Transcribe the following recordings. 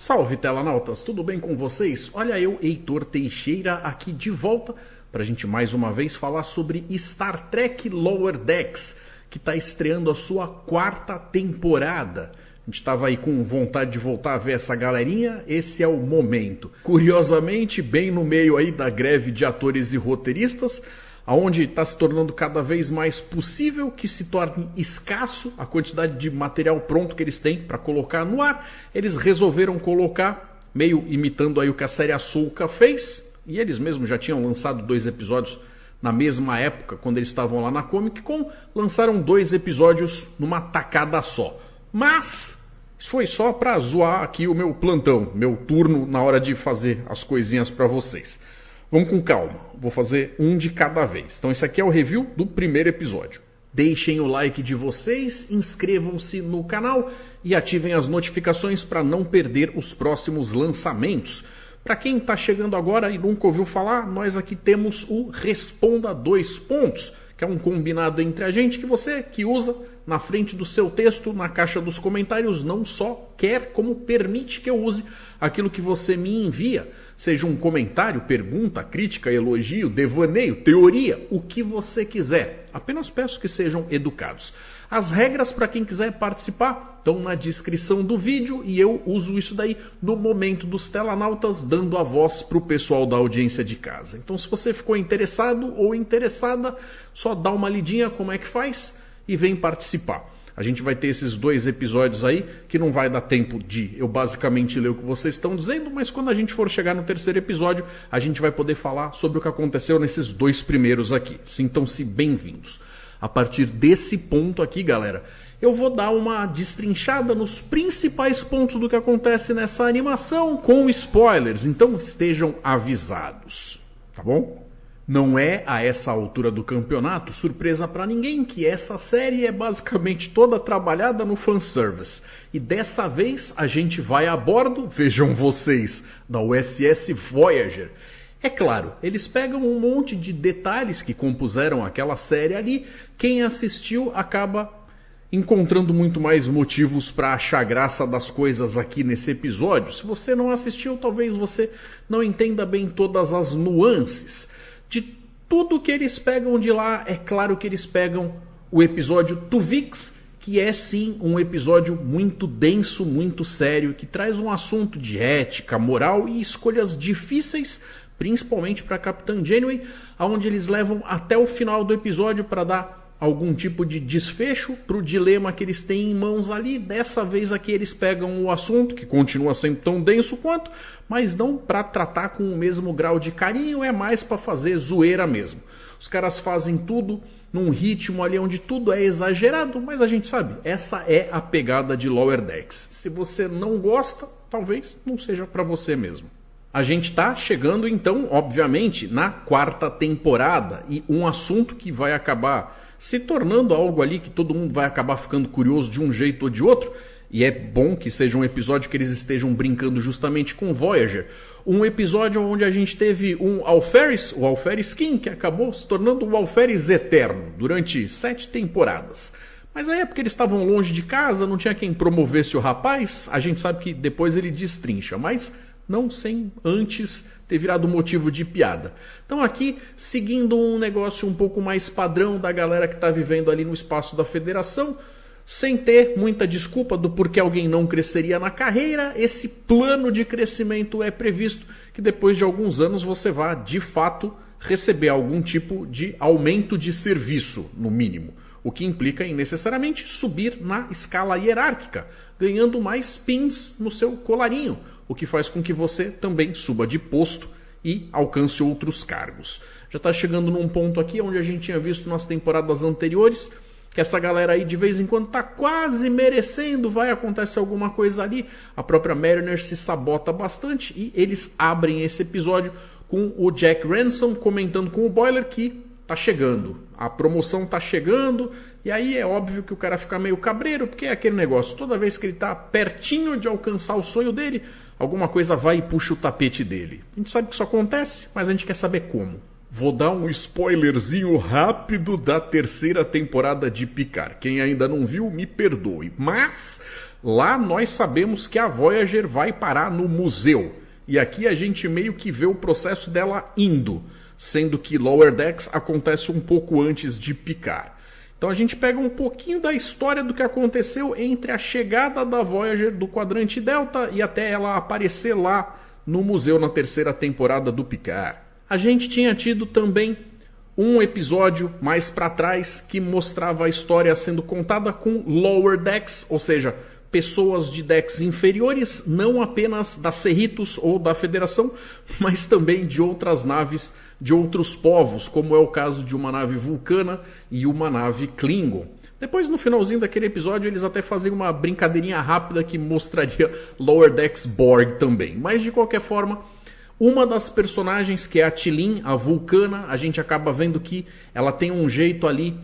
Salve telanautas, tudo bem com vocês? Olha eu, Heitor Teixeira, aqui de volta para a gente mais uma vez falar sobre Star Trek Lower Decks, que está estreando a sua 4ª temporada. A gente estava aí com vontade de voltar a ver essa galerinha, esse é o momento. Curiosamente, bem no meio aí da greve de atores e roteiristas, onde está se tornando cada vez mais possível que se torne escasso a quantidade de material pronto que eles têm para colocar no ar. Eles resolveram colocar, meio imitando aí o que a série Ahsoka fez, e eles mesmos já tinham lançado 2 episódios na mesma época, quando eles estavam lá na Comic Con, lançaram 2 episódios numa tacada só. Mas isso foi só para zoar aqui o meu plantão, meu turno na hora de fazer as coisinhas para vocês. Vamos com calma, vou fazer um de cada vez. Então esse aqui é o review do primeiro episódio. Deixem o like de vocês, inscrevam-se no canal e ativem as notificações para não perder os próximos lançamentos. Para quem está chegando agora e nunca ouviu falar, nós aqui temos o Responda 2 Pontos, que é um combinado entre a gente que você que usa na frente do seu texto, na caixa dos comentários, não só quer, como permite que eu use aquilo que você me envia. Seja um comentário, pergunta, crítica, elogio, devaneio, teoria, o que você quiser. Apenas peço que sejam educados. As regras para quem quiser participar estão na descrição do vídeo e eu uso isso daí no momento dos telanautas, dando a voz para o pessoal da audiência de casa. Então se você ficou interessado ou interessada, só dá uma lidinha como é que faz e vem participar. A gente vai ter esses 2 episódios aí, que não vai dar tempo de eu basicamente ler o que vocês estão dizendo, mas quando a gente for chegar no 3º episódio, a gente vai poder falar sobre o que aconteceu nesses 2 primeiros aqui. Sintam-se bem-vindos. A partir desse ponto aqui, galera, eu vou dar uma destrinchada nos principais pontos do que acontece nessa animação com spoilers, então estejam avisados, tá bom? Não é, a essa altura do campeonato, surpresa para ninguém que essa série é basicamente toda trabalhada no fanservice. E dessa vez a gente vai a bordo, vejam vocês, da USS Voyager. É claro, eles pegam um monte de detalhes que compuseram aquela série ali. Quem assistiu acaba encontrando muito mais motivos para achar graça das coisas aqui nesse episódio. Se você não assistiu, talvez você não entenda bem todas as nuances. De tudo que eles pegam de lá, é claro que eles pegam o episódio Tuvix, que é sim um episódio muito denso, muito sério, que traz um assunto de ética, moral e escolhas difíceis, principalmente para Capitã Janeway, onde eles levam até o final do episódio para dar algum tipo de desfecho para o dilema que eles têm em mãos ali. Dessa vez aqui eles pegam o assunto, que continua sendo tão denso quanto, mas não para tratar com o mesmo grau de carinho, é mais para fazer zoeira mesmo. Os caras fazem tudo num ritmo ali onde tudo é exagerado, mas a gente sabe, essa é a pegada de Lower Decks. Se você não gosta, talvez não seja para você mesmo. A gente está chegando então, obviamente, na 4ª temporada e um assunto que vai acabar se tornando algo ali que todo mundo vai acabar ficando curioso de um jeito ou de outro, e é bom que seja um episódio que eles estejam brincando justamente com Voyager. Um episódio onde a gente teve um Alferes, o Alferes King, que acabou se tornando o Alferes Eterno durante 7 temporadas. Mas aí é porque eles estavam longe de casa, não tinha quem promovesse o rapaz, a gente sabe que depois ele destrincha, mas não sem antes ter virado motivo de piada. Então aqui, seguindo um negócio um pouco mais padrão da galera que está vivendo ali no espaço da Federação, sem ter muita desculpa do porquê alguém não cresceria na carreira, esse plano de crescimento é previsto que depois de alguns anos você vá, de fato, receber algum tipo de aumento de serviço, no mínimo. O que implica em necessariamente subir na escala hierárquica, ganhando mais pins no seu colarinho, o que faz com que você também suba de posto e alcance outros cargos. Já está chegando num ponto aqui onde a gente tinha visto nas temporadas anteriores que essa galera aí de vez em quando está quase merecendo, vai acontecer alguma coisa ali, a própria Mariner se sabota bastante e eles abrem esse episódio com o Jack Ransom comentando com o Boiler que tá chegando, a promoção tá chegando, e aí é óbvio que o cara fica meio cabreiro, porque é aquele negócio, toda vez que ele tá pertinho de alcançar o sonho dele, alguma coisa vai e puxa o tapete dele. A gente sabe que isso acontece, mas a gente quer saber como. Vou dar um spoilerzinho rápido da terceira temporada de Picard. Quem ainda não viu, me perdoe. Mas lá nós sabemos que a Voyager vai parar no museu. E aqui a gente meio que vê o processo dela indo, sendo que Lower Decks acontece um pouco antes de Picard. Então a gente pega um pouquinho da história do que aconteceu entre a chegada da Voyager do quadrante Delta e até ela aparecer lá no museu na terceira temporada do Picard. A gente tinha tido também um episódio mais para trás que mostrava a história sendo contada com Lower Decks, ou seja, pessoas de decks inferiores, não apenas da Cerritos ou da Federação, mas também de outras naves de outros povos, como é o caso de uma nave vulcana e uma nave Klingon. Depois, no finalzinho daquele episódio, eles até fazem uma brincadeirinha rápida que mostraria Lower Decks Borg também. Mas, de qualquer forma, uma das personagens, que é a T'Lin, a vulcana, a gente acaba vendo que ela tem um jeito ali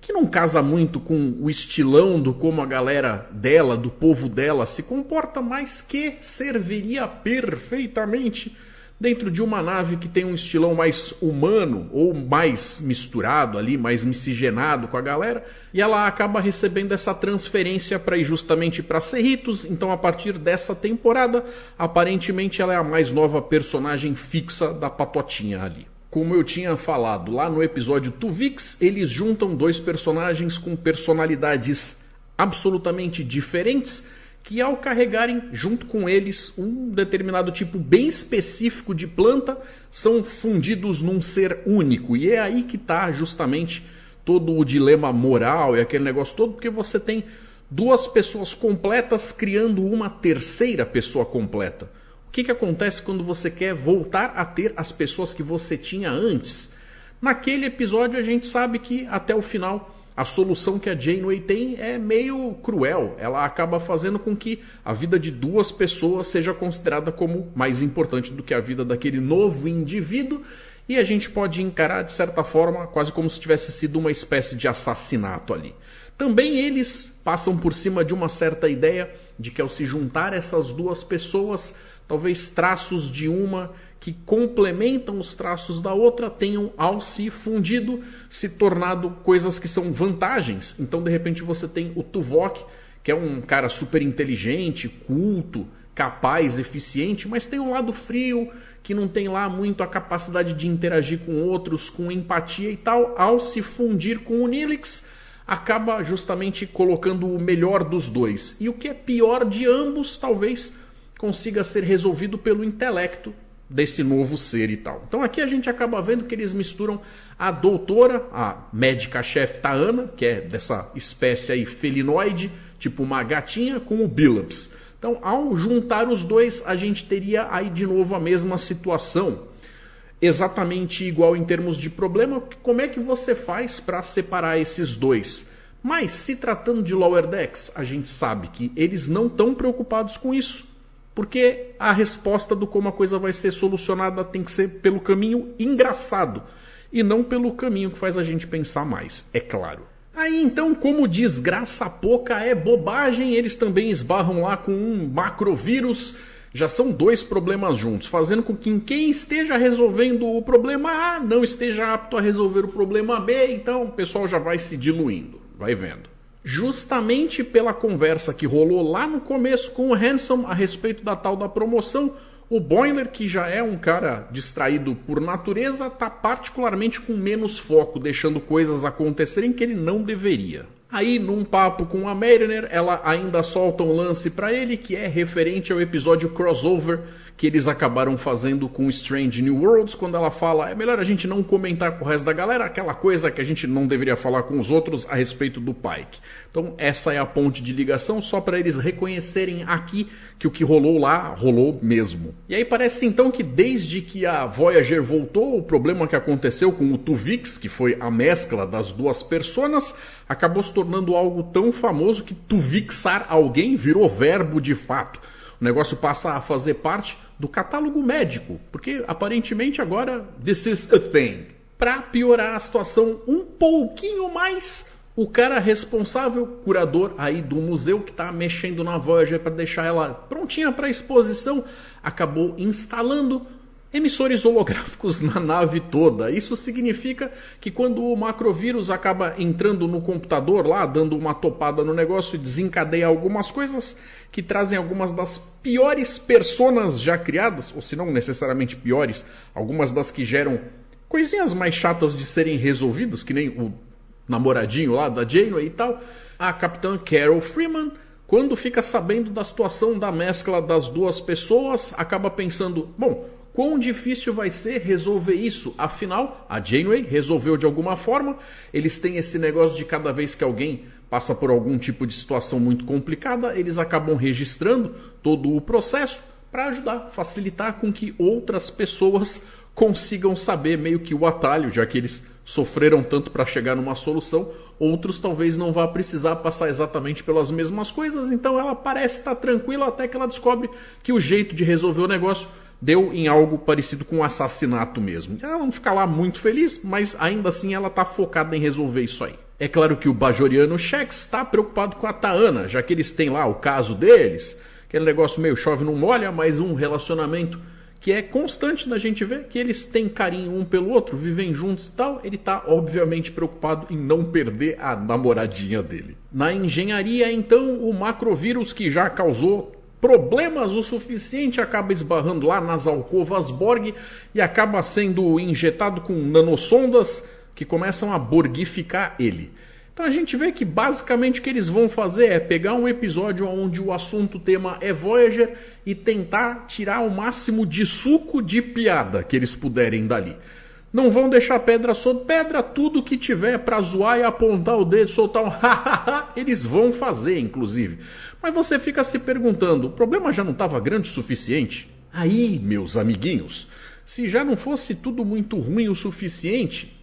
que não casa muito com o estilão do como a galera dela, do povo dela, se comporta, mas que serviria perfeitamente dentro de uma nave que tem um estilão mais humano ou mais misturado ali, mais miscigenado com a galera, e ela acaba recebendo essa transferência para ir justamente para Cerritos. Então, a partir dessa temporada, aparentemente ela é a mais nova personagem fixa da patotinha ali. Como eu tinha falado lá no episódio Tuvix, eles juntam dois personagens com personalidades absolutamente diferentes, que ao carregarem junto com eles um determinado tipo bem específico de planta, são fundidos num ser único. E é aí que está justamente todo o dilema moral e aquele negócio todo, porque você tem duas pessoas completas criando uma terceira pessoa completa. O que acontece quando você quer voltar a ter as pessoas que você tinha antes? Naquele episódio a gente sabe que até o final a solução que a Janeway tem é meio cruel. Ela acaba fazendo com que a vida de duas pessoas seja considerada como mais importante do que a vida daquele novo indivíduo. E a gente pode encarar, de certa forma, quase como se tivesse sido uma espécie de assassinato ali. Também eles passam por cima de uma certa ideia de que ao se juntar essas duas pessoas, talvez traços de uma que complementam os traços da outra tenham, ao se fundido, se tornado coisas que são vantagens. Então, de repente, você tem o Tuvok, que é um cara super inteligente, culto, capaz, eficiente, mas tem um lado frio, que não tem lá muito a capacidade de interagir com outros, com empatia e tal. Ao se fundir com o Nilix, acaba justamente colocando o melhor dos dois. E o que é pior de ambos, talvez consiga ser resolvido pelo intelecto desse novo ser e tal. Então aqui a gente acaba vendo que eles misturam a doutora, a médica-chefe T'Ana, que é dessa espécie aí felinoide, tipo uma gatinha, com o Billups. Então, ao juntar os dois, a gente teria aí de novo a mesma situação. Exatamente igual em termos de problema, como é que você faz para separar esses dois? Mas, se tratando de Lower Decks, a gente sabe que eles não estão preocupados com isso. Porque a resposta do como a coisa vai ser solucionada tem que ser pelo caminho engraçado. E não pelo caminho que faz a gente pensar mais, é claro. Aí então, como desgraça pouca é bobagem, eles também esbarram lá com um macrovírus. Já são dois problemas juntos, fazendo com que quem esteja resolvendo o problema A não esteja apto a resolver o problema B. Então o pessoal já vai se diluindo, vai vendo. Justamente pela conversa que rolou lá no começo com o Handsome a respeito da tal da promoção, o Boimler, que já é um cara distraído por natureza, está particularmente com menos foco, deixando coisas acontecerem que ele não deveria. Aí, num papo com a Mariner, ela ainda solta um lance pra ele que é referente ao episódio crossover que eles acabaram fazendo com Strange New Worlds, quando ela fala, é melhor a gente não comentar com o resto da galera aquela coisa que a gente não deveria falar com os outros a respeito do Pike. Então essa é a ponte de ligação, só para eles reconhecerem aqui que o que rolou lá, rolou mesmo. E aí parece então que desde que a Voyager voltou, o problema que aconteceu com o Tuvix, que foi a mescla das duas personas, acabou se tornando algo tão famoso que tuvixar alguém virou verbo de fato. O negócio passa a fazer parte do catálogo médico, porque aparentemente agora this is a thing. Para piorar a situação um pouquinho mais, o cara responsável, curador aí do museu que está mexendo na Voyager para deixar ela prontinha para exposição, acabou instalando emissores holográficos na nave toda. Isso significa que quando o macrovírus acaba entrando no computador lá, dando uma topada no negócio e desencadeia algumas coisas que trazem algumas das piores personas já criadas, ou se não necessariamente piores, algumas das que geram coisinhas mais chatas de serem resolvidas, que nem o namoradinho lá da Janeway e tal. A Capitã Carol Freeman, quando fica sabendo da situação da mescla das duas pessoas, acaba pensando, bom, quão difícil vai ser resolver isso? Afinal, a Janeway resolveu de alguma forma. Eles têm esse negócio de cada vez que alguém passa por algum tipo de situação muito complicada, eles acabam registrando todo o processo para ajudar, facilitar com que outras pessoas consigam saber meio que o atalho, já que eles sofreram tanto para chegar numa solução. Outros talvez não vá precisar passar exatamente pelas mesmas coisas, então ela parece estar tranquila até que ela descobre que o jeito de resolver o negócio deu em algo parecido com um assassinato mesmo. Ela não fica lá muito feliz, mas ainda assim ela está focada em resolver isso aí. É claro que o bajoriano Shax está preocupado com a T'Ana, já que eles têm lá o caso deles, aquele negócio meio chove não molha, mas um relacionamento que é constante da gente ver, que eles têm carinho um pelo outro, vivem juntos e tal. Ele está obviamente preocupado em não perder a namoradinha dele. Na engenharia, então, o macrovírus que já causou problemas o suficiente acaba esbarrando lá nas alcovas Borg e acaba sendo injetado com nanosondas que começam a borgificar ele. Então a gente vê que basicamente o que eles vão fazer é pegar um episódio onde o assunto tema é Voyager e tentar tirar o máximo de suco de piada que eles puderem dali. Não vão deixar pedra sobre pedra, tudo que tiver pra zoar e apontar o dedo, soltar um hahaha, eles vão fazer inclusive. Mas você fica se perguntando, o problema já não estava grande o suficiente? Aí, meus amiguinhos, se já não fosse tudo muito ruim o suficiente,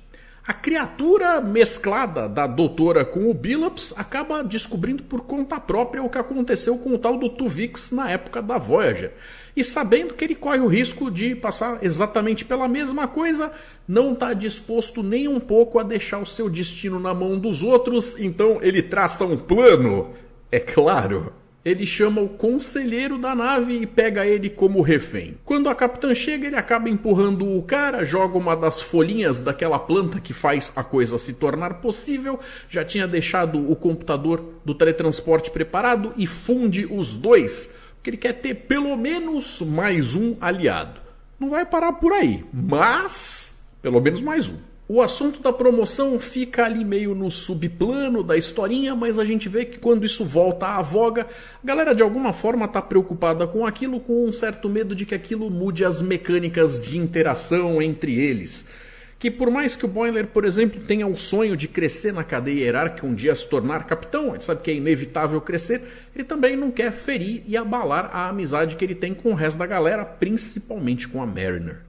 a criatura mesclada da doutora com o Billups acaba descobrindo por conta própria o que aconteceu com o tal do Tuvix na época da Voyager. E sabendo que ele corre o risco de passar exatamente pela mesma coisa, não está disposto nem um pouco a deixar o seu destino na mão dos outros, então ele traça um plano, é claro. Ele chama o conselheiro da nave e pega ele como refém. Quando a capitã chega, ele acaba empurrando o cara, joga uma das folhinhas daquela planta que faz a coisa se tornar possível, já tinha deixado o computador do teletransporte preparado e funde os dois, porque ele quer ter pelo menos mais um aliado. Não vai parar por aí, mas pelo menos mais um. O assunto da promoção fica ali meio no subplano da historinha, mas a gente vê que quando isso volta à voga, a galera de alguma forma está preocupada com aquilo, com um certo medo de que aquilo mude as mecânicas de interação entre eles. Que por mais que o Boimler, por exemplo, tenha o sonho de crescer na cadeia hierárquica, um dia se tornar capitão, a gente sabe que é inevitável crescer, ele também não quer ferir e abalar a amizade que ele tem com o resto da galera, principalmente com a Mariner.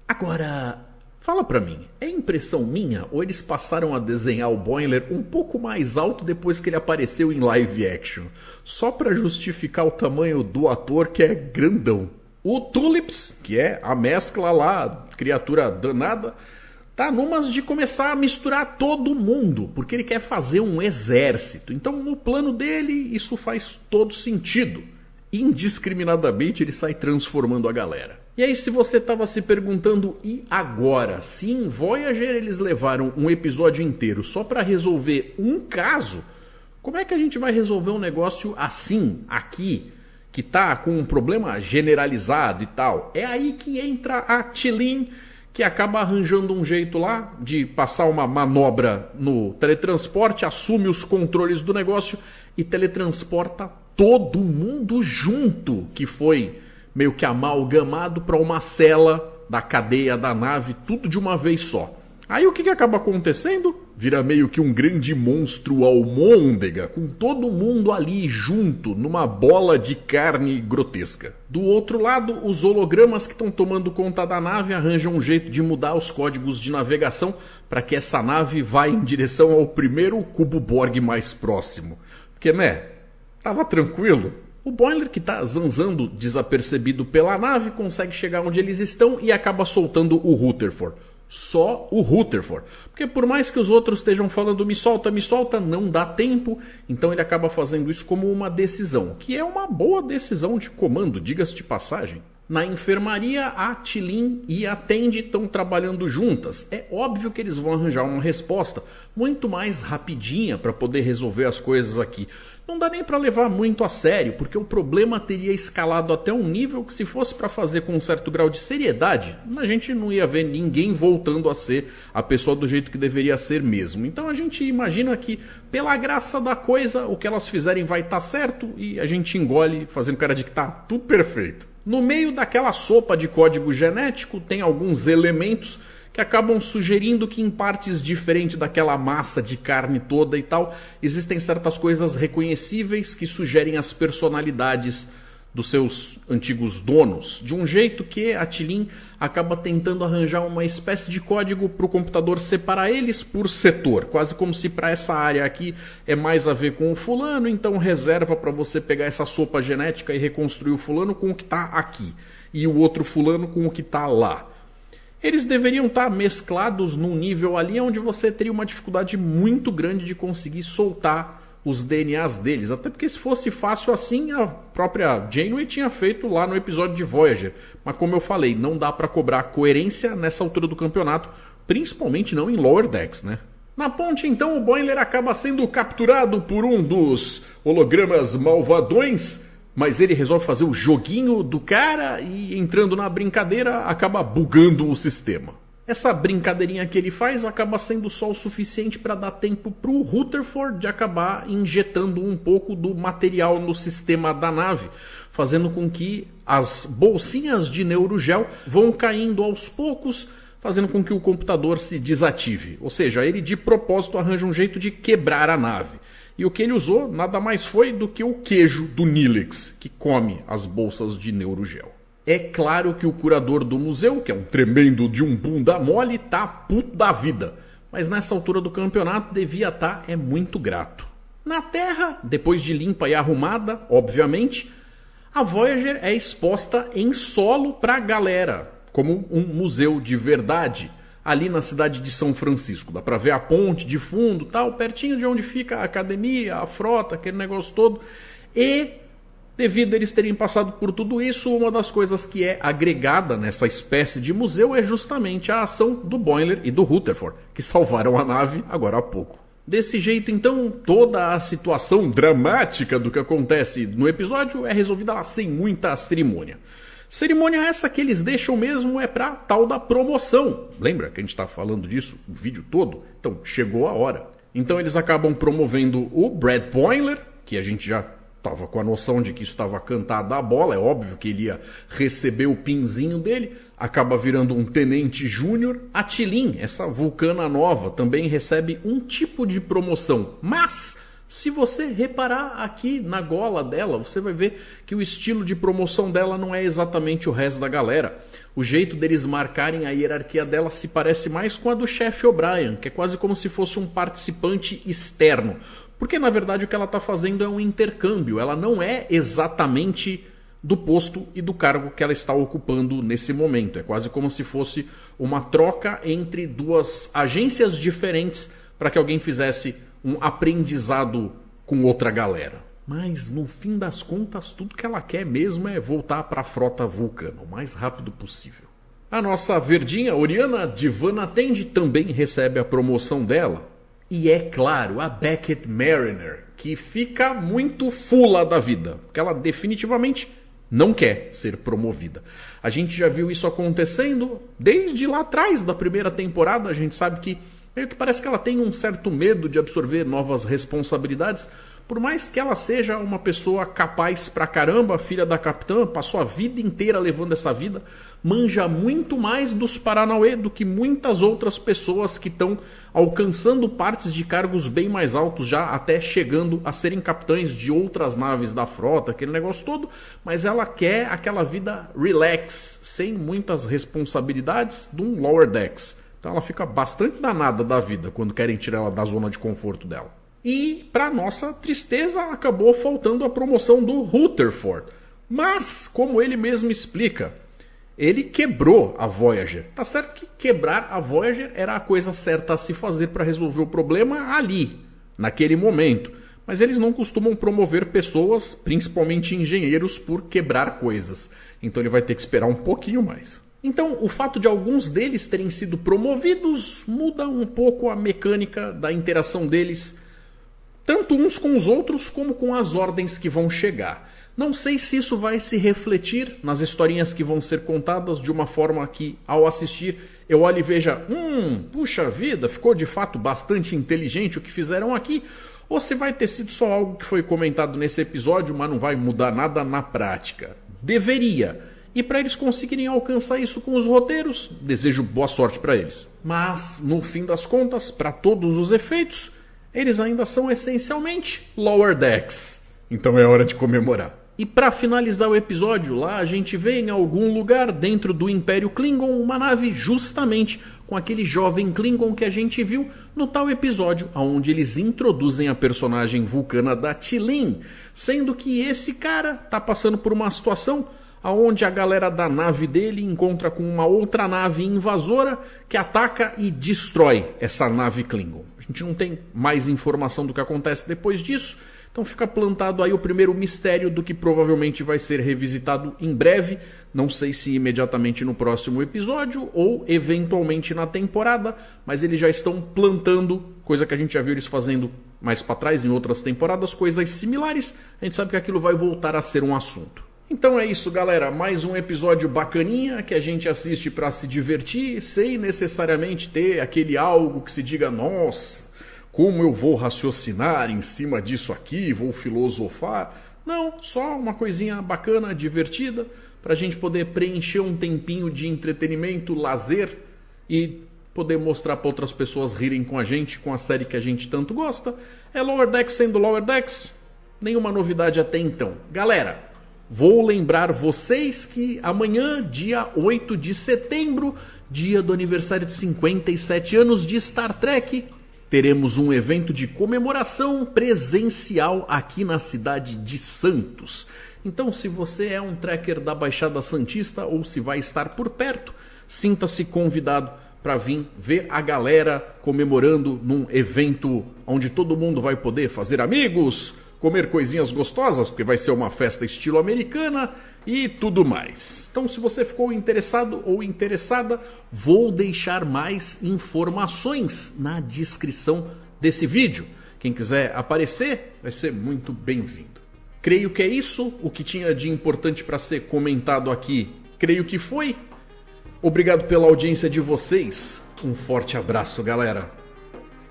Agora, fala pra mim, é impressão minha ou eles passaram a desenhar o Boimler um pouco mais alto depois que ele apareceu em live action? Só pra justificar o tamanho do ator que é grandão. O Tulips, que é a mescla lá, criatura danada, tá numas de começar a misturar todo mundo, porque ele quer fazer um exército. Então no plano dele isso faz todo sentido. Indiscriminadamente ele sai transformando a galera. E aí se você estava se perguntando, e agora? Se em Voyager eles levaram um episódio inteiro só para resolver um caso, como é que a gente vai resolver um negócio assim, aqui, que tá com um problema generalizado e tal? É aí que entra a T'Lyn, que acaba arranjando um jeito lá de passar uma manobra no teletransporte, assume os controles do negócio e teletransporta todo mundo junto, que foi meio que amalgamado para uma cela da cadeia da nave, tudo de uma vez só. Aí o que acaba acontecendo? Vira meio que um grande monstro almôndega, com todo mundo ali junto, numa bola de carne grotesca. Do outro lado, os hologramas que estão tomando conta da nave arranjam um jeito de mudar os códigos de navegação para que essa nave vá em direção ao primeiro cubo Borg mais próximo. Porque, né, tava tranquilo. O Boimler, que está zanzando desapercebido pela nave, consegue chegar onde eles estão e acaba soltando o Rutherford. Só o Rutherford. Porque por mais que os outros estejam falando me solta, não dá tempo. Então ele acaba fazendo isso como uma decisão. Que é uma boa decisão de comando, diga-se de passagem. Na enfermaria, a T'Lyn e a Tendi estão trabalhando juntas. É óbvio que eles vão arranjar uma resposta muito mais rapidinha para poder resolver as coisas aqui. Não dá nem para levar muito a sério, porque o problema teria escalado até um nível que, se fosse para fazer com um certo grau de seriedade, a gente não ia ver ninguém voltando a ser a pessoa do jeito que deveria ser mesmo. Então a gente imagina que, pela graça da coisa, o que elas fizerem vai estar certo e a gente engole fazendo cara de que tá tudo perfeito. No meio daquela sopa de código genético tem alguns elementos que acabam sugerindo que, em partes diferentes daquela massa de carne toda e tal, existem certas coisas reconhecíveis que sugerem as personalidades dos seus antigos donos, de um jeito que a T'Lyn acaba tentando arranjar uma espécie de código para o computador separar eles por setor, quase como se para essa área aqui é mais a ver com o fulano, então reserva para você pegar essa sopa genética e reconstruir o fulano com o que está aqui, e o outro fulano com o que está lá. Eles deveriam estar mesclados num nível ali onde você teria uma dificuldade muito grande de conseguir soltar os DNAs deles. Até porque, se fosse fácil assim, a própria Janeway tinha feito lá no episódio de Voyager. Mas, como eu falei, não dá para cobrar coerência nessa altura do campeonato, principalmente não em Lower Decks, né? Na ponte, então, o Boimler acaba sendo capturado por um dos hologramas malvadões, mas ele resolve fazer o joguinho do cara e, entrando na brincadeira, acaba bugando o sistema. Essa brincadeirinha que ele faz acaba sendo só o suficiente para dar tempo para o Rutherford de acabar injetando um pouco do material no sistema da nave, fazendo com que as bolsinhas de neurogel vão caindo aos poucos, fazendo com que o computador se desative. Ou seja, ele de propósito arranja um jeito de quebrar a nave. E o que ele usou nada mais foi do que o queijo do Neelix, que come as bolsas de neurogel. É claro que o curador do museu, que é um tremendo de um bunda mole, tá puto da vida. Mas nessa altura do campeonato devia estar muito grato. Na Terra, depois de limpa e arrumada, obviamente, a Voyager é exposta em solo pra galera, como um museu de verdade, ali na cidade de São Francisco. Dá pra ver a ponte de fundo, tal, pertinho de onde fica a academia, a frota, aquele negócio todo. E, devido a eles terem passado por tudo isso, uma das coisas que é agregada nessa espécie de museu é justamente a ação do Boimler e do Rutherford, que salvaram a nave agora há pouco. Desse jeito, então, toda a situação dramática do que acontece no episódio é resolvida lá sem muita cerimônia. Cerimônia essa que eles deixam mesmo é pra tal da promoção. Lembra que a gente tá falando disso o vídeo todo? Então, chegou a hora. Então eles acabam promovendo o Brad Boimler, que a gente já tava com a noção de que isso estava cantado a bola. É óbvio que ele ia receber o pinzinho dele. Acaba virando um tenente júnior. A T'Lyn, essa vulcana nova, também recebe um tipo de promoção. Mas, se você reparar aqui na gola dela, você vai ver que o estilo de promoção dela não é exatamente o resto da galera. O jeito deles marcarem a hierarquia dela se parece mais com a do chefe O'Brien, que é quase como se fosse um participante externo. Porque, na verdade, o que ela está fazendo é um intercâmbio. Ela não é exatamente do posto e do cargo que ela está ocupando nesse momento. É quase como se fosse uma troca entre duas agências diferentes para que alguém fizesse um aprendizado com outra galera. Mas, no fim das contas, tudo que ela quer mesmo é voltar para a frota Vulcana o mais rápido possível. A nossa verdinha, Oriana Divana Tendi, também recebe a promoção dela. E é claro, a Beckett Mariner, que fica muito fula da vida, porque ela definitivamente não quer ser promovida. A gente já viu isso acontecendo desde lá atrás da primeira temporada. A gente sabe que meio que parece que ela tem um certo medo de absorver novas responsabilidades, por mais que ela seja uma pessoa capaz pra caramba, filha da capitã, passou a vida inteira levando essa vida, manja muito mais dos Paranauê do que muitas outras pessoas que estão alcançando partes de cargos bem mais altos, já até chegando a serem capitães de outras naves da frota, aquele negócio todo, mas ela quer aquela vida relax, sem muitas responsabilidades, de um Lower Decks. Então ela fica bastante danada da vida quando querem tirar ela da zona de conforto dela. E, para nossa tristeza, acabou faltando a promoção do Rutherford. Mas, como ele mesmo explica, ele quebrou a Voyager. Tá certo que quebrar a Voyager era a coisa certa a se fazer para resolver o problema ali, naquele momento. mas eles não costumam promover pessoas, principalmente engenheiros, por quebrar coisas. Então ele vai ter que esperar um pouquinho mais. Então, o fato de alguns deles terem sido promovidos muda um pouco a mecânica da interação deles, tanto uns com os outros como com as ordens que vão chegar. Não sei se isso vai se refletir nas historinhas que vão ser contadas de uma forma que, ao assistir, eu olhe e veja, puxa vida, ficou de fato bastante inteligente o que fizeram aqui, ou se vai ter sido só algo que foi comentado nesse episódio, mas não vai mudar nada na prática. Deveria. E para eles conseguirem alcançar isso com os roteiros, desejo boa sorte para eles. Mas, no fim das contas, para todos os efeitos, eles ainda são essencialmente Lower Decks. Então é hora de comemorar. E para finalizar o episódio, lá a gente vê em algum lugar dentro do Império Klingon uma nave justamente com aquele jovem Klingon que a gente viu no tal episódio onde eles introduzem a personagem vulcana da T'Lin, sendo que esse cara tá passando por uma situação onde a galera da nave dele encontra com uma outra nave invasora que ataca e destrói essa nave Klingon. A gente não tem mais informação do que acontece depois disso, então fica plantado aí o primeiro mistério do que provavelmente vai ser revisitado em breve, não sei se imediatamente no próximo episódio ou eventualmente na temporada, mas eles já estão plantando, coisa que a gente já viu eles fazendo mais para trás em outras temporadas, coisas similares, a gente sabe que aquilo vai voltar a ser um assunto. Então é isso, galera, mais um episódio bacaninha que a gente assiste para se divertir, sem necessariamente ter aquele algo que se diga, nossa, como eu vou raciocinar em cima disso aqui, vou filosofar. Não, só uma coisinha bacana, divertida, para a gente poder preencher um tempinho de entretenimento, lazer e poder mostrar para outras pessoas rirem com a gente, com a série que a gente tanto gosta. É Lower Decks sendo Lower Decks, nenhuma novidade até então. Galera, vou lembrar vocês que amanhã, dia 8 de setembro, dia do aniversário de 57 anos de Star Trek, teremos um evento de comemoração presencial aqui na cidade de Santos. Então, se você é um trekker da Baixada Santista ou se vai estar por perto, sinta-se convidado para vir ver a galera comemorando num evento onde todo mundo vai poder fazer amigos, comer coisinhas gostosas, porque vai ser uma festa estilo americana e tudo mais. Então, se você ficou interessado ou interessada, vou deixar mais informações na descrição desse vídeo. Quem quiser aparecer, vai ser muito bem-vindo. Creio que é isso, o que tinha de importante para ser comentado aqui, creio que foi. Obrigado pela audiência de vocês, um forte abraço, galera,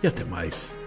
e até mais.